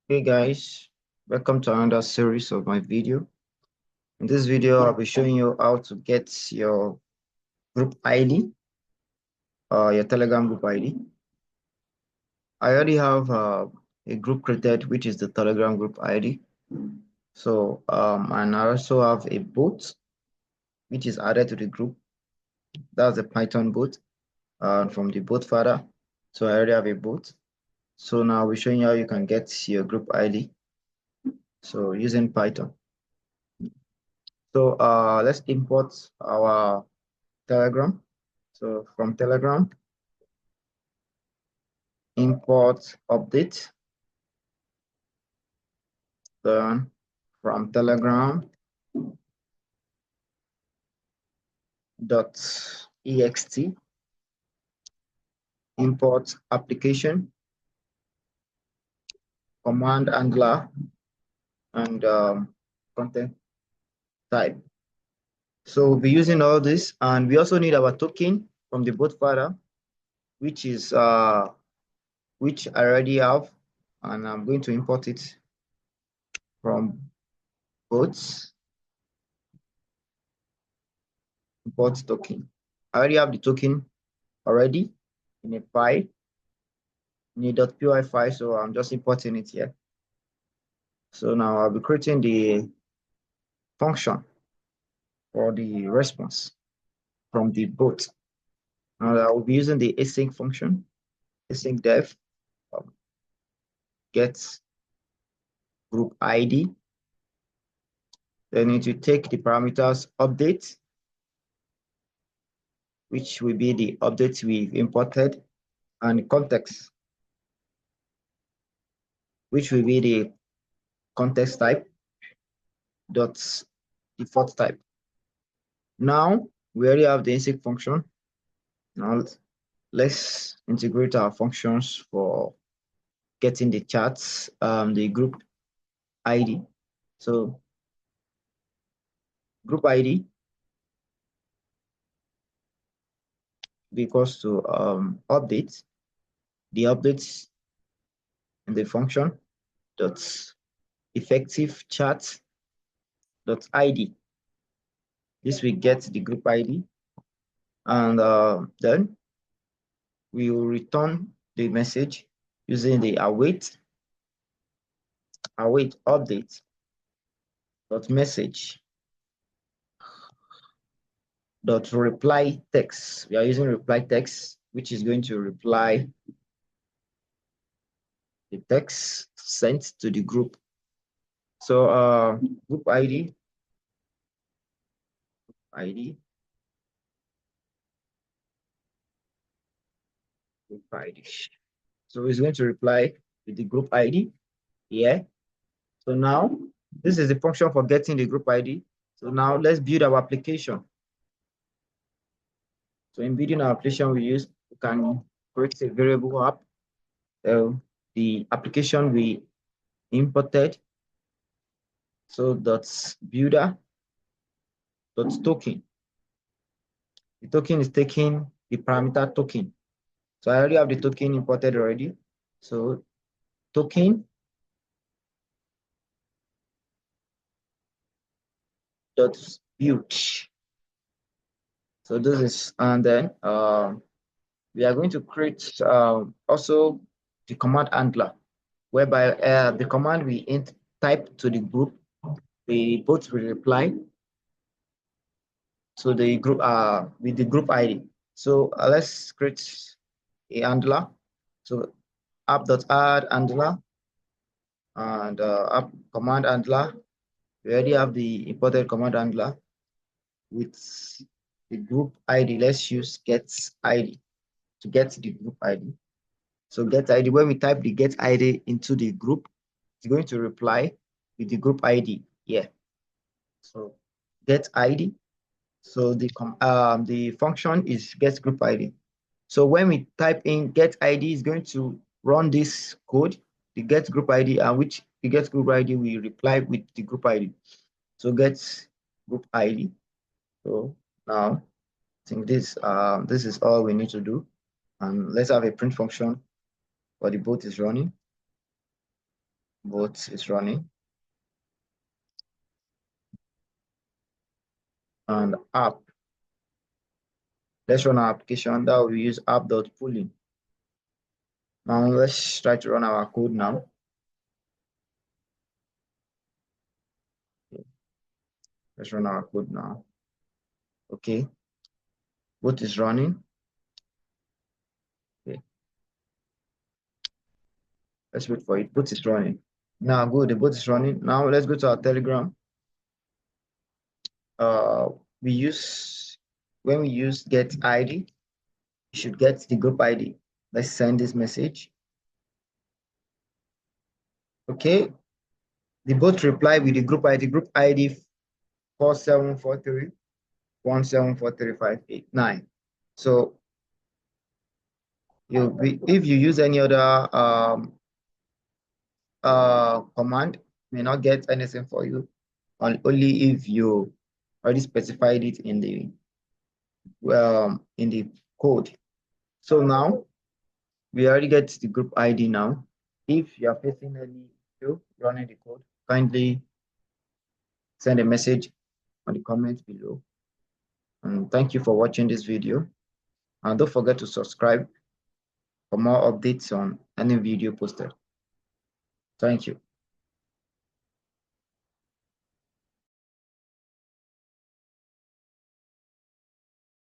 Hey guys, welcome to another series of my video. In this video, I'll be showing you how to get your group ID, your Telegram group ID. I already have a group created, which is the Telegram group ID. So, and I also have a bot, which is added to the group. That's a Python bot from the bot father. So I already have a bot. So now we're showing you how you can get your group ID. So using Python. So let's import our Telegram. So from Telegram, import update. Then from Telegram .ext, import application, command handler, and content type. So we'll be using all this, and we also need our token from the bot file, which is which I already have, and I'm going to import it from bots. Import token. I already have the token already in a file, in a .py file, so I'm just importing it here. So now I'll be creating the function for the response from the bot. Now I will be using the async function, async def get group ID. Then it will take the parameters update, which will be the update we've imported, and context, which will be the context type dot default type. Now we already have the async function. Now let's integrate our functions for getting the charts, the group ID. So group ID equals to update, the updates in the function dot effective chart dot ID. This will get the group ID, and then we will return the message using the await update dot message dot reply text. We are using reply text, which is going to reply the text sent to the group. So group ID group ID. So it's going to reply with the group ID here. So now this is the function for getting the group ID. So now let's build our application. So in building our application, we can create a variable app. The application we imported. So that's builder dot token. The token is taking the parameter token. So I already have the token imported already. So token dot build. So this is, and then we are going to create also the command handler, whereby the command we type to the group, the bot will reply to the group with the group ID. So let's create a handler. So app.add handler and app command handler. We already have the imported command handler with the group ID. Let's use get ID to get the group ID. So get ID, when we type the get ID into the group, it's going to reply with the group ID here. So get ID. So the function is get group ID. So when we type in get ID, is going to run this code, the get group ID, and which the get group ID will reply with the group ID. So get group ID. So now I think this is all we need to do. And let's have a print function while the bot is running. bot is running. And app. Let's run our application. That we use app.pulling. Now let's try to run our code now. Let's run our code now. Okay. Bot is running. Okay. Let's wait for it. Bot is running. Now good, the bot is running. Now let's go to our Telegram. When we use get ID, you should get the group ID. Let's send this message. Okay. The bot reply with the group ID 4743174358 So if you use any other command, may not get anything for you, only if you already specified it in the code. So now we already get the group ID now. If you are facing any issue running the code, kindly send a message on the comments below. And thank you for watching this video. And don't forget to subscribe for more updates on any video posted. Thank you.